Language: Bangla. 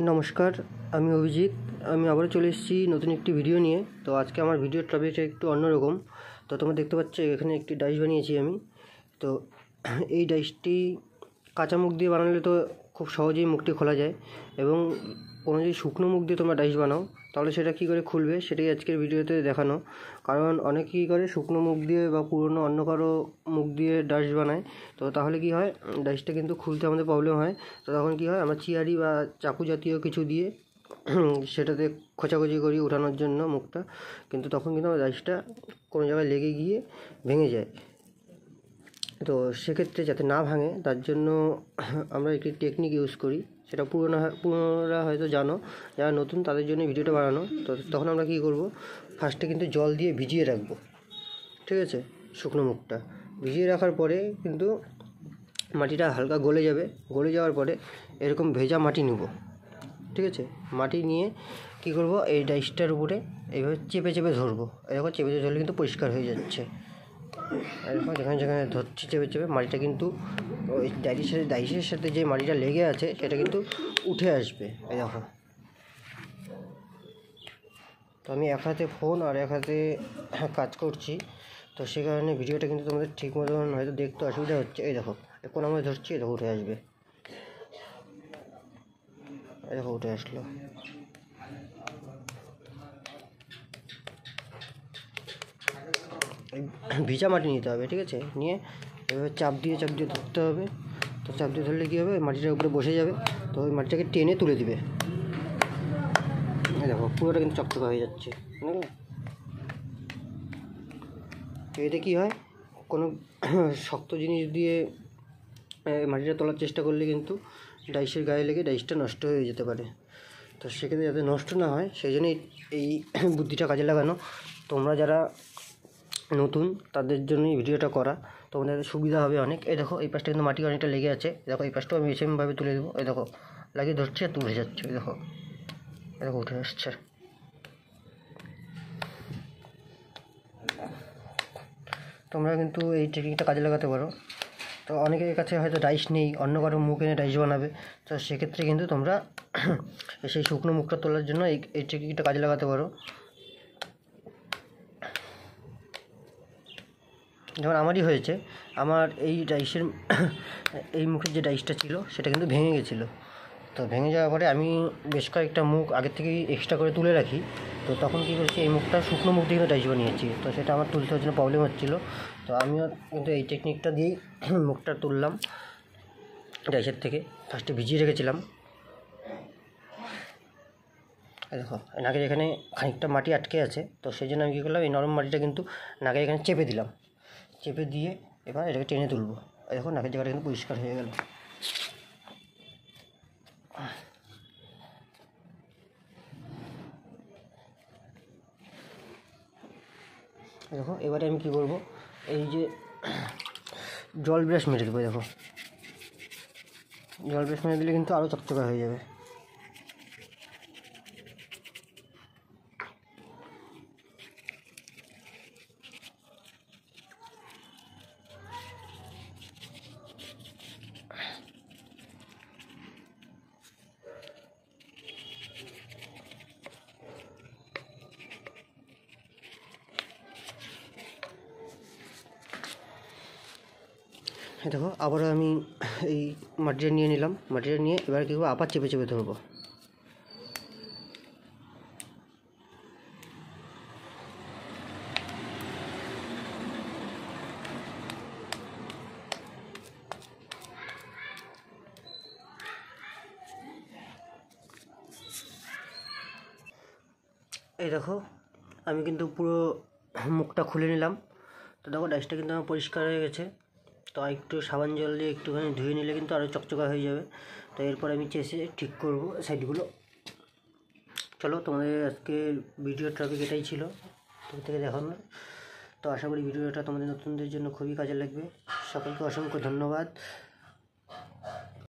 নমস্কার, আমি অভিজিৎ। আমি আবারও চলে এসেছি নতুন একটি ভিডিও নিয়ে। তো আজকে আমার ভিডিওর টপিকটা একটু অন্যরকম। তো তোমরা দেখতে পাচ্ছ এখানে একটি ডাইস বানিয়েছি আমি। তো এই ডাইসটি কাঁচা মুখ দিয়ে বানালে তো খুব সহজেই মুখটি খোলা যায়, এবং কোনো যদি শুকনো মুখ দিয়ে তোমরা ডাইস বানাও তাহলে সেটা কী করে খুলবে সেটাই আজকের ভিডিওতে দেখানো। কারণ অনেকে কী করে শুকনো মুখ দিয়ে বা পুরনো অন্য কারো মুখ দিয়ে ডাইস বানায়। তো তাহলে কী হয়, ডাইসটা কিন্তু খুলতে আমাদের প্রবলেম হয়। তো তখন কী হয়, আমরা চিয়ারি বা চাকু জাতীয় কিছু দিয়ে সেটাতে খোঁচাখুচি করি ওঠানোর জন্য মুখটা, কিন্তু তখন কিন্তু আমার ডাইসটা কোনো জায়গায় লেগে গিয়ে ভেঙে যায়। তো সেক্ষেত্রে যাতে না ভাঙে তার জন্য আমরা একটি টেকনিক ইউজ করি, সেটা পুরোনোরা হয়তো জানো, যারা নতুন তাদের জন্য ভিডিওটা বানানো। তো তখন আমরা কী করব, ফার্স্টে কিন্তু জল দিয়ে ভিজিয়ে রাখবো, ঠিক আছে। শুকনো মুখটা ভিজিয়ে রাখার পরে কিন্তু মাটিটা হালকা গলে যাবে। গলে যাওয়ার পরে এরকম ভেজা মাটি নেব, ঠিক আছে। মাটি নিয়ে কী করব, এই ডাইসটার উপরে এইভাবে চেপে চেপে ধরবো। এরকম চেপে চেপে ধরলে কিন্তু পরিষ্কার হয়ে যাচ্ছে। এরকম যেখানে যেখানে ধরছি চেপে চেপে মাটিটা কিন্তু ওই ডাইসের সাথে যে মাটিটা লেগে আছে সেটা কিন্তু উঠে আসবে। এই দেখো, তো আমি এক হাতে ফোন আর এক হাতে কাজ করছি, তো সে কারণে ভিডিওটা কিন্তু তোমাদের ঠিক মতন হয়তো দেখতে অসুবিধা হচ্ছে। এই দেখো, এখন আমরা ধরছি, এই দেখো উঠে আসবে। এই দেখো উঠে আসলো। ভিজা মাটি নিতে হবে, ঠিক আছে। নিয়ে এভাবে চাপ দিয়ে ধরতে হবে। তো চাপ দিয়ে ধরলে কী হবে, মাটিটার উপরে বসে যাবে। তো ওই মাটিটাকে টেনে তুলে দিবে। এই দেখো পুরোটা কিন্তু চকচকা হয়ে যাচ্ছে, বুঝলে। তো এতে কী হয়, কোনো শক্ত জিনিস দিয়ে মাটিটা তোলার চেষ্টা করলে কিন্তু ডাইসের গায়ে লেগে ডাইসটা নষ্ট হয়ে যেতে পারে। তো সেক্ষেত্রে যাতে নষ্ট না হয় সেই জন্যই এই বুদ্ধিটা কাজে লাগানো। তোমরা যারা নতুন তাদের জন্যই ভিডিওটা করা, তোমাদের সুবিধা হবে অনেক। এই দেখো এই পাশটা কিন্তু মাটি অনেকটা লেগে আছে। দেখো এই পাশটাও আমি সেমভাবে তুলে দেবো। এই দেখো লাগিয়ে ধরছে আর উঠে যাচ্ছে। এই দেখো, এই দেখো উঠে আসছে। তোমরা কিন্তু এই টেকনিকটা কাজে লাগাতে পারো। তো অনেকের কাছে হয়তো ডাইস নেই, অন্য কারো মুখ এনে ডাইস বানাবে। তো সেক্ষেত্রে কিন্তু তোমরা সেই শুকনো মুখটা তোলার জন্য এই টেকনিকটা কাজে লাগাতে পারো। যেমন আমারই হয়েছে, আমার এই ডাইসের এই মুখের যে ডাইসটা ছিল সেটা কিন্তু ভেঙে গেছিলো। তো ভেঙে যাওয়ার পরে আমি বেশ কয়েকটা মুখ আগের থেকেই এক্সট্রা করে তুলে রাখি। তো তখন কী করেছি, এই মুখটা শুকনো মুখ দিয়ে কিন্তু ডাইস বানিয়েছি। তো সেটা আমার তুলতে হওয়ার জন্য প্রবলেম হচ্ছিলো। তো আমিও কিন্তু এই টেকনিকটা দিয়েই মুখটা তুললাম ডাইসের থেকে। ফার্স্টে ভিজিয়ে রেখেছিলাম। দেখো নাকের এখানে খানিকটা মাটি আটকে আছে, তো সেই জন্য আমি কী করলাম, এই নরম মাটিটা কিন্তু নাকের এখানে চেপে দিলাম। চেপে দিয়ে এবার এটাকে টেনে তুলবো। দেখো নাকের জায়গাটা কিন্তু পরিষ্কার হয়ে গেল। দেখো এবারে আমি কী করবো, এই যে জল ব্রাশ মেরে দেবো। দেখো জল ব্রাশ মেরে দিলে কিন্তু আরও চকচকা হয়ে যাবে। দেখো আবারও আমি এই মাটিটা নিয়ে নিলাম। মাটিটা নিয়ে এবার কী করবো, আবার চেপে চেপে ধরবো। এই দেখো আমি কিন্তু পুরো মুখটা খুলে নিলাম। তো দেখো ডাইসটা কিন্তু আমার পরিষ্কার হয়ে গেছে। তো একটু সাবান জল দিয়ে একটুখানি ধুয়ে নিলে কিন্তু আরও চকচকা হয়ে যাবে। তো এরপর আমি চেষে ঠিক করবো সাইডগুলো। চলো, তোমাদের আজকে ভিডিওর টপিক এটাই ছিল থেকে দেখানোর। তো আশা করি ভিডিওটা তোমাদের নতুনদের জন্য খুবই কাজে লাগবে। সকলকে অসংখ্য ধন্যবাদ।